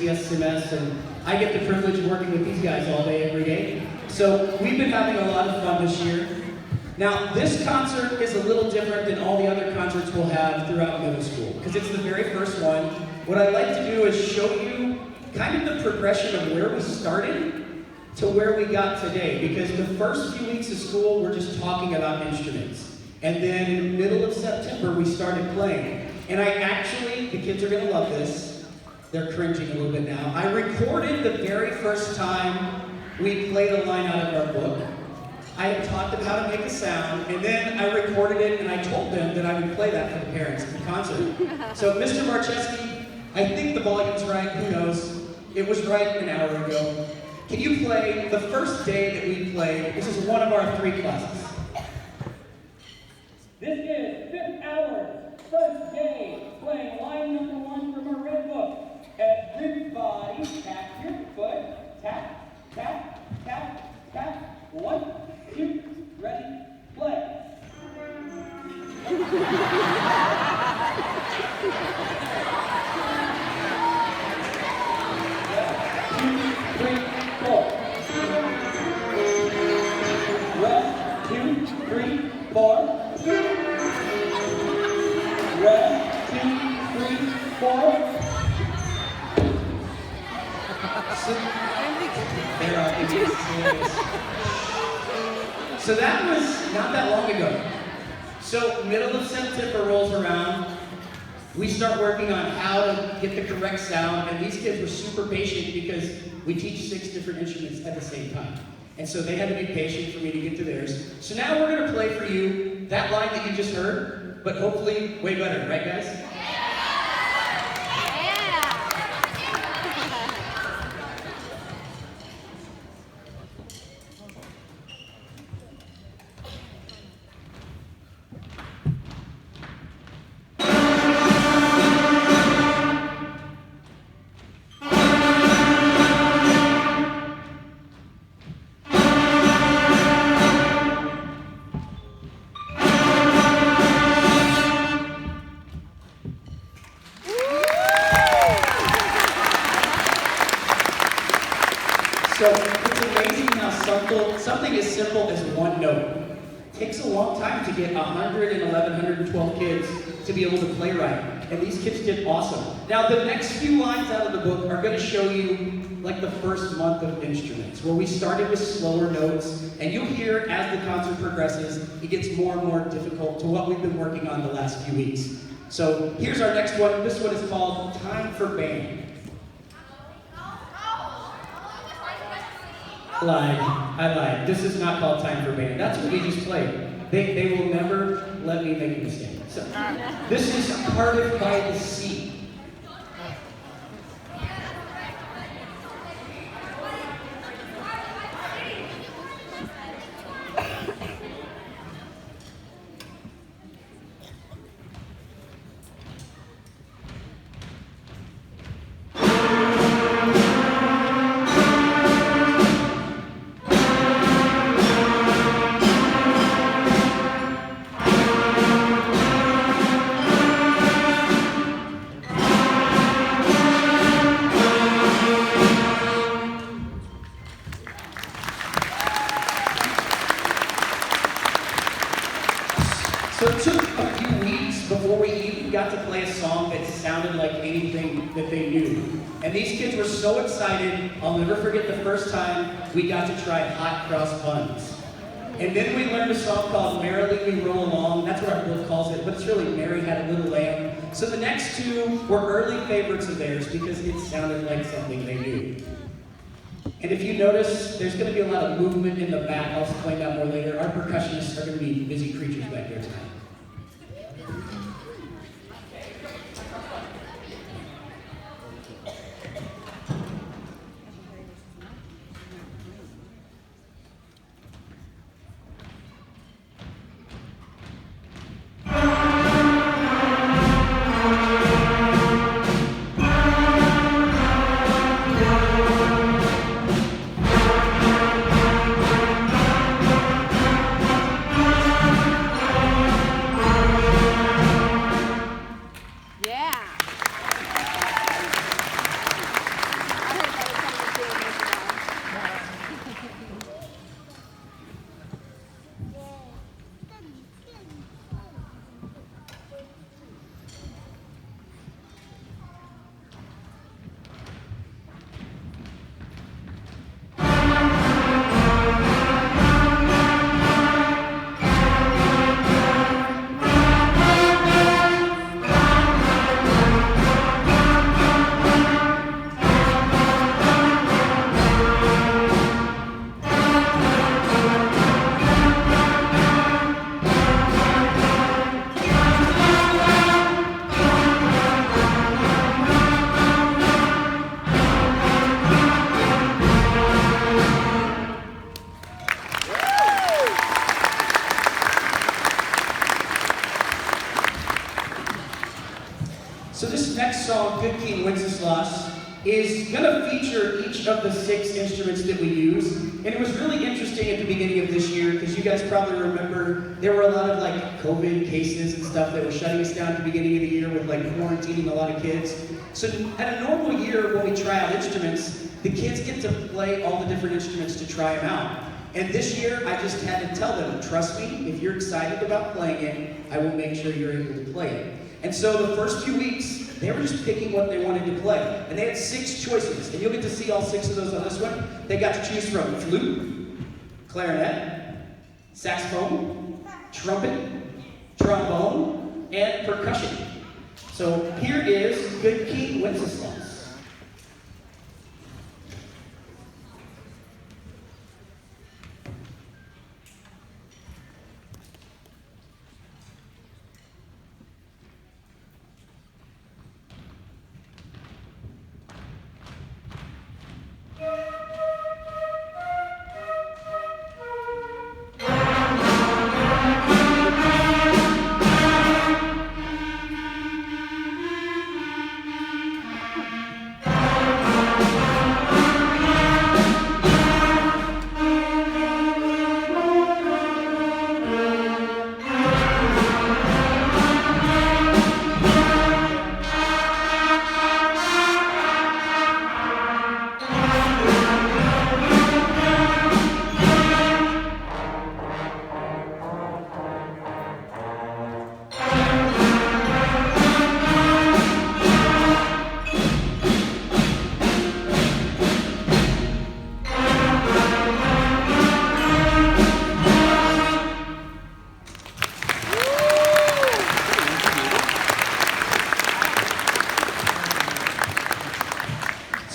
CSMS, and I get the privilege of working with these guys all day, every day. So we've been having a lot of fun this year. Now, this concert is a little different than all the other concerts we'll have throughout middle school, because it's the very first one. What I'd like to do is show you kind of the progression of where we started to where we got today, because the first few weeks of school, we're just talking about instruments. And then in the middle of September, we started playing. And I actually, the kids are gonna love this. They're cringing a little bit now. I recorded the very first time we played a line out of our book. I had taught them how to make a sound, and then I recorded it, and I told them that I would play that for the parents at the concert. So Mr. Marcheski, I think the volume's right, who knows? It was right an hour ago. Can you play the first day that we played? This is one of our 3 classes. This is 5th hour, first day, playing line number 1 from our red book. Everybody tap your foot, tap, tap, tap, tap. 1, 2, ready, play. 2, 3, 4. 1, 2, 3, 4. Red, 2, 3, 4. There are idiots. So that was not that long ago. So middle of September rolls around. We start working on how to get the correct sound, and these kids were super patient because we teach 6 different instruments at the same time. And so they had to be patient for me to get to theirs. So now we're gonna play for you that line that you just heard, but hopefully way better, right guys? So it's amazing how something as simple as one note takes a long time to get 111, kids to be able to play right. And these kids did awesome. Now the next few lines out of the book are going to show you like the first month of instruments, where we started with slower notes, and you'll hear as the concert progresses, it gets more and more difficult to what we've been working on the last few weeks. So here's our next one. This one is called Time for Band. I lied. This is not called Time for Band. That's what we just played. They will never let me make a mistake. So, this is Cardiff by the Sea. So it took a few weeks before we even got to play a song that sounded like anything that they knew. And these kids were so excited. I'll never forget the first time we got to try Hot Cross Buns. And then we learned a song called Merrily We Roll Along. That's what our book calls it, but it's really Mary Had a Little Lamb. So the next 2 were early favorites of theirs because it sounded like something they knew. And if you notice, there's going to be a lot of movement in the back. I'll explain that more later. Our percussionists are going to be busy creatures back there tonight. is going to feature each of the 6 instruments that we use. And it was really interesting at the beginning of this year, because you guys probably remember there were a lot of like COVID cases and stuff that were shutting us down at the beginning of the year with like quarantining a lot of kids. So at a normal year when we try out instruments, the kids get to play all the different instruments to try them out. And this year, I just had to tell them, trust me, if you're excited about playing it, I will make sure you're able to play it. And so the first few weeks, they were just picking what they wanted to play. And they had 6 choices, and you'll get to see all 6 of those on this one. They got to choose from flute, clarinet, saxophone, trumpet, trombone, and percussion. So here is Good King Wenceslas.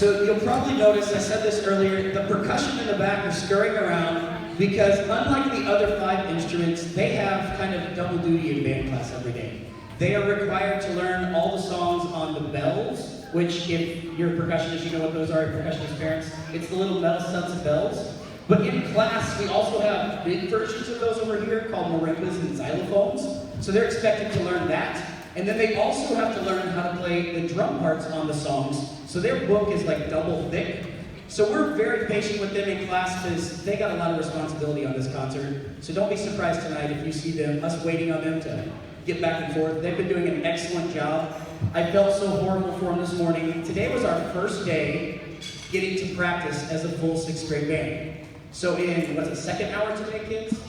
So you'll probably notice, I said this earlier, the percussion in the back are scurrying around because unlike the other 5 instruments, they have kind of double duty in band class every day. They are required to learn all the songs on the bells, which if you're a percussionist, you know what those are, percussionist parents. It's the little metal sets of bells. But in class, we also have big versions of those over here called marimbas and xylophones. So they're expected to learn that. And then they also have to learn how to play the drum parts on the songs. So their book is like double thick. So we're very patient with them in class because they got a lot of responsibility on this concert. So don't be surprised tonight if you see us waiting on them to get back and forth. They've been doing an excellent job. I felt so horrible for them this morning. Today was our first day getting to practice as a full 6th grade band. So in, what's it, second hour today, kids?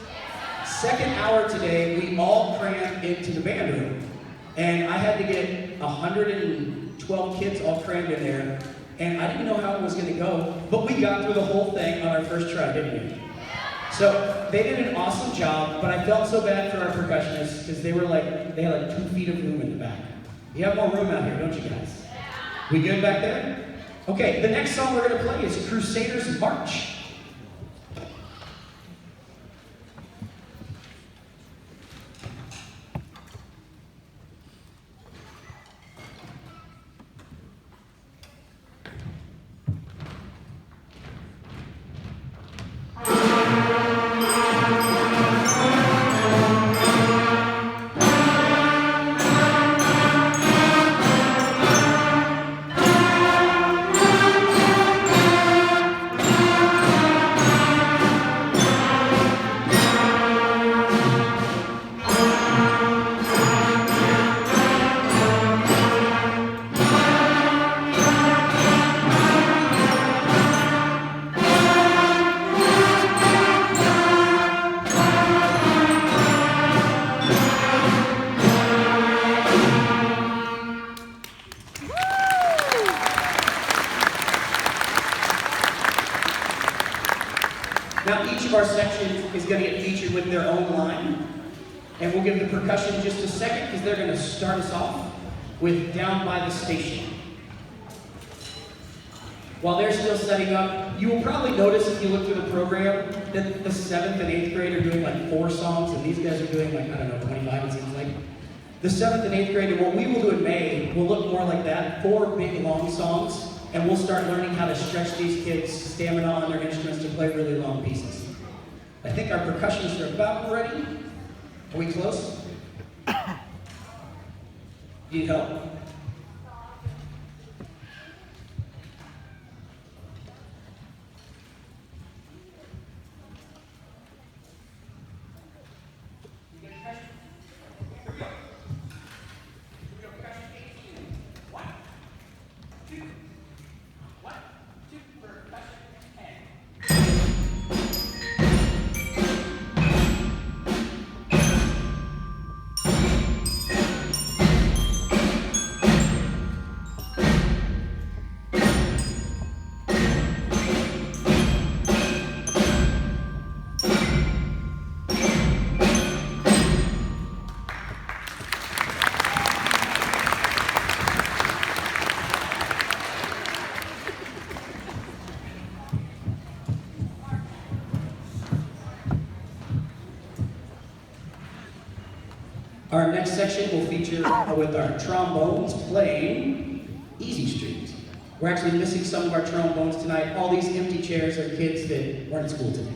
Second hour today, we all crammed into the band room. And I had to get 112 kids all crammed in there. And I didn't know how it was going to go, but we got through the whole thing on our first try, didn't we? So they did an awesome job, but I felt so bad for our percussionists because they had like 2 feet of room in the back. You have more room out here, don't you guys? We good back there? Okay, the next song we're going to play is Crusaders March. Now each of our sections is going to get featured with their own line. And we'll give the percussion just a second because they're going to start us off with Down by the Station. While they're still setting up, you will probably notice if you look through the program that the 7th and 8th grade are doing like 4 songs and these guys are doing like, I don't know, 25 it seems like. The 7th and 8th grade, and what we will do in May, will look more like that, 4 big long songs. And we'll start learning how to stretch these kids' stamina on their instruments to play really long pieces. I think our percussionists are about ready. Are we close? Need help? Our next section will feature with our trombones playing Easy Street. We're actually missing some of our trombones tonight. All these empty chairs are kids that weren't in school today.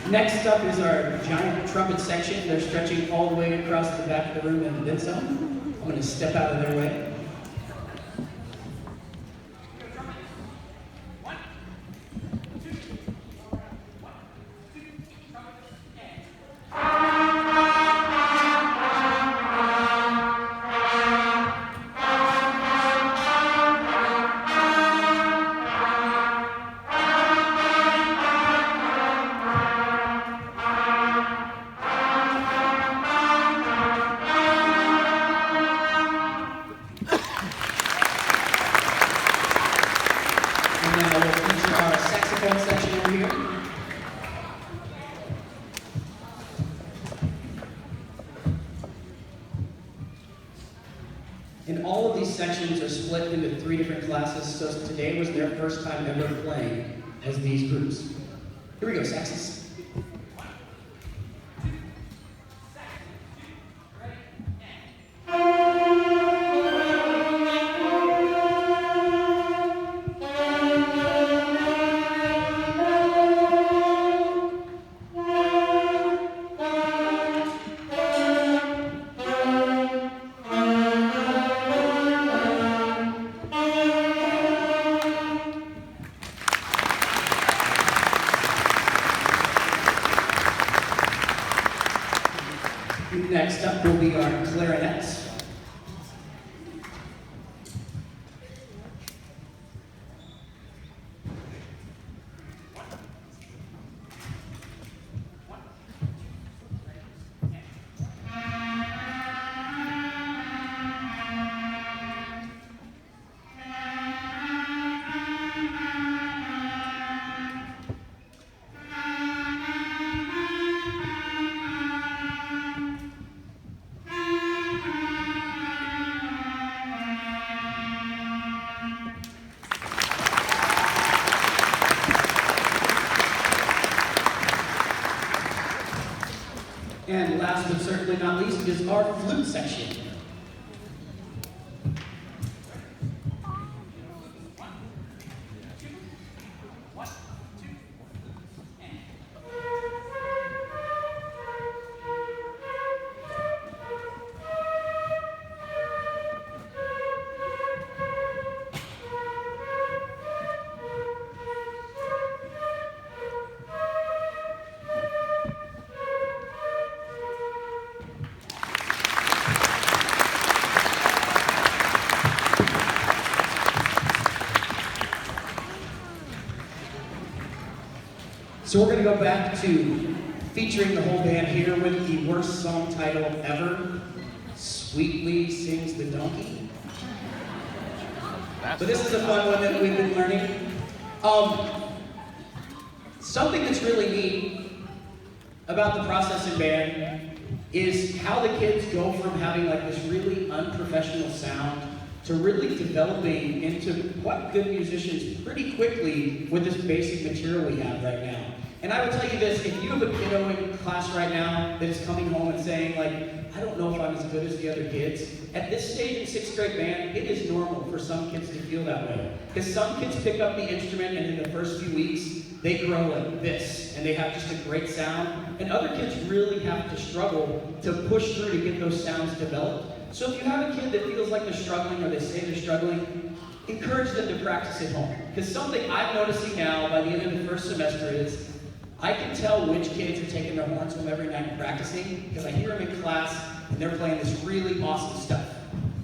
Next up is our giant trumpet section. They're stretching all the way across the back of the room and then some. I'm going to step out of their way. Section over here. And all of these sections are split into 3 different classes, so today was their first time ever playing as these groups. Here we go, saxes. Next up will be our clarinets. And last but certainly not least is our flute section. So we're going to go back to featuring the whole band here with the worst song title ever, Sweetly Sings the Donkey. But this is a fun one that we've been learning. Something that's really neat about the process in band is how the kids go from having like this really unprofessional sound to really developing into quite good musicians pretty quickly with this basic material we have right now. And I will tell you this, if you have a kiddo in class right now that's coming home and saying like, I don't know if I'm as good as the other kids, at this stage in 6th grade band, it is normal for some kids to feel that way. Because some kids pick up the instrument and in the first few weeks, they grow like this, and they have just a great sound. And other kids really have to struggle to push through to get those sounds developed. So if you have a kid that feels like they're struggling or they say they're struggling, encourage them to practice at home. Because something I'm noticing now by the end of the first semester is, I can tell which kids are taking their horns home every night and practicing, because I hear them in class and they're playing this really awesome stuff.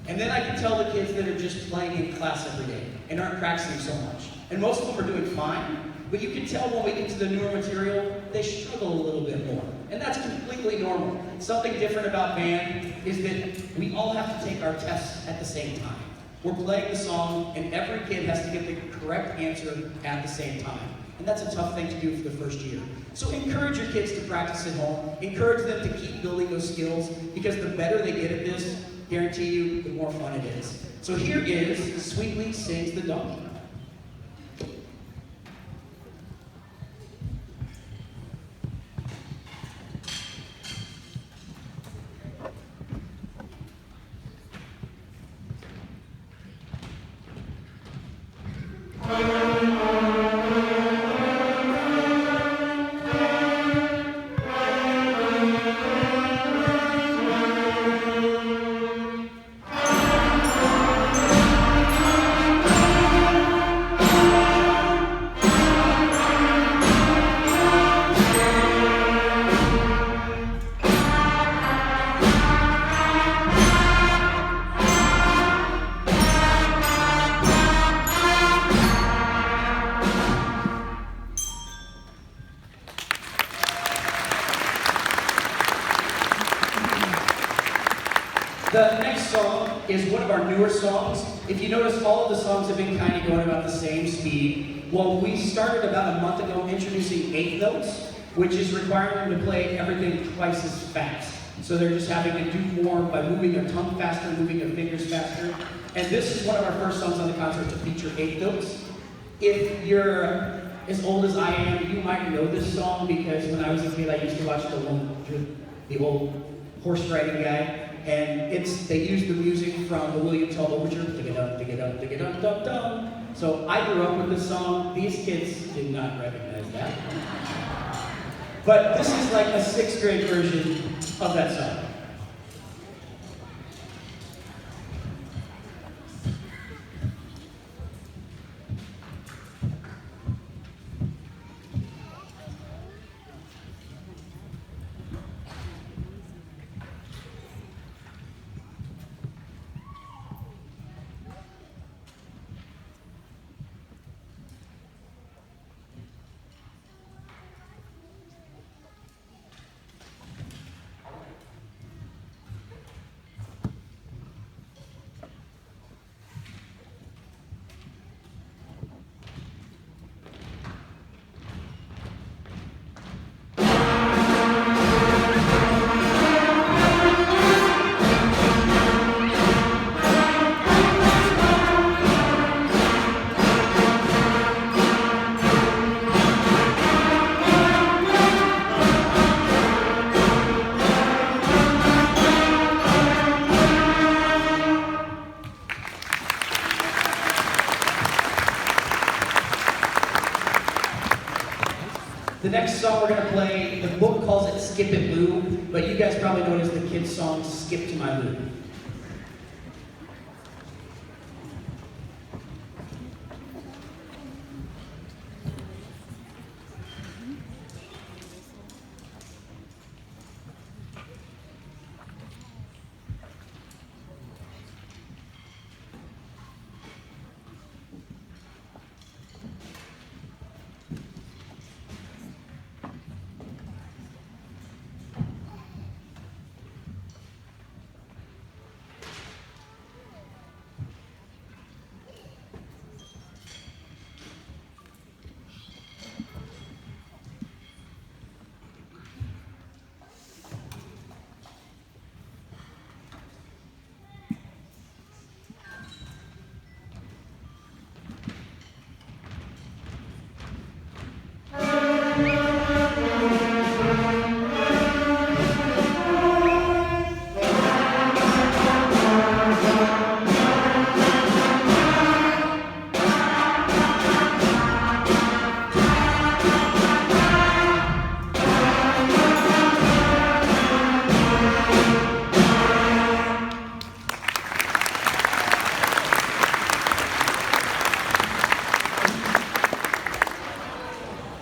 And then I can tell the kids that are just playing in class every day and aren't practicing so much. And most of them are doing fine, But you can tell when we get to the newer material, they struggle a little bit more. And that's completely normal. Something different about band is that we all have to take our tests at the same time. We're playing the song, and every kid has to get the correct answer at the same time. And that's a tough thing to do for the first year. So encourage your kids to practice at home. Encourage them to keep building those skills, because the better they get at this, guarantee you, the more fun it is. So here is Sweetly Sings the Donkey. The next song is one of our newer songs. If you notice, all of the songs have been kind of going about the same speed. Well, we started about a month ago introducing 8 notes, which is requiring them to play everything twice as fast. So they're just having to do more by moving their tongue faster, moving their fingers faster. And this is one of our first songs on the concert to feature 8 notes. If you're as old as I am, you might know this song, because when I was a kid, I used to watch the old horse riding guy. And they used the music from the William Tell Overture, dig-a-dum, dig-a-dum, dig-a-dum, dum, dum. So I grew up with this song. These kids did not recognize that. But this is like a 6th grade version of that song. The next song we're going to play, the book calls it Skip It Lou, but you guys probably know it as the kids' song Skip to My Lou.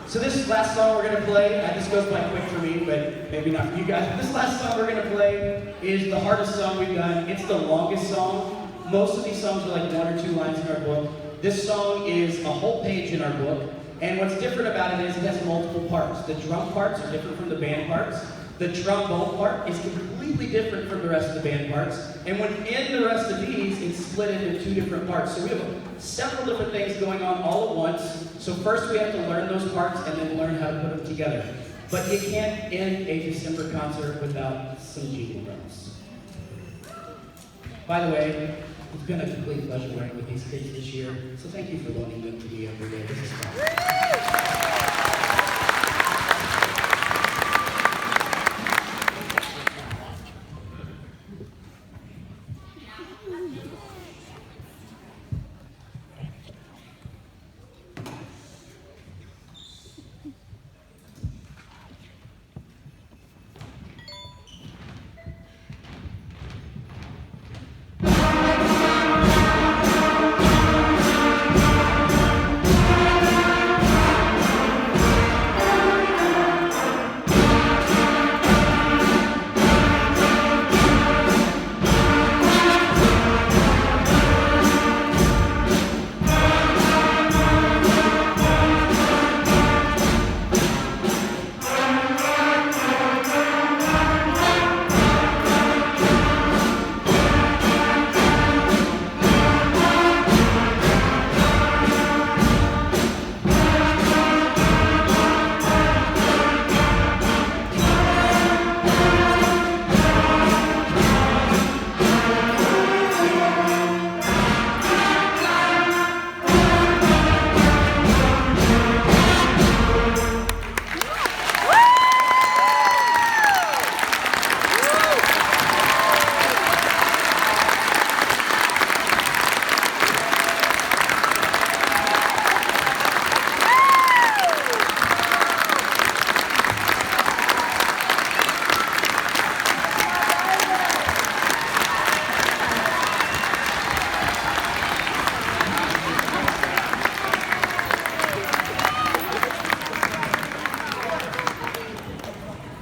So this last song we're going to play, this goes by quick for me, but maybe not for you guys. This last song we're going to play is the hardest song we've done. It's the longest song. Most of these songs are like 1 or 2 lines in our book. This song is a whole page in our book. And what's different about it is it has multiple parts. The drum parts are different from the band parts. The trombone part is completely different from the rest of the band parts. And within the rest of these, it's split into 2 different parts. So we have several different things going on all at once. So first we have to learn those parts and then learn how to put them together. But you can't end a December concert without some jingle drums. By the way, it's been a complete pleasure working with these kids this year. So thank you for loaning them to me every day. This is fun.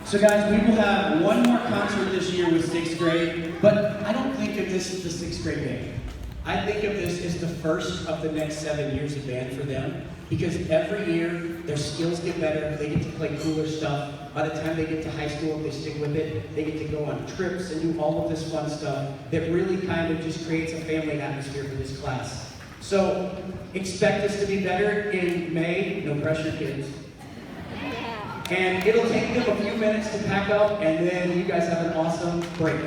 So guys, we will have one more concert this year with 6th grade, but I don't think of this as the 6th grade band. I think of this as the first of the next 7 years of band for them, because every year their skills get better, they get to play cooler stuff. By the time they get to high school, if they stick with it, they get to go on trips and do all of this fun stuff that really kind of just creates a family atmosphere for this class. So expect us to be better in May, no pressure kids. And it'll take them a few minutes to pack up, and then you guys have an awesome break.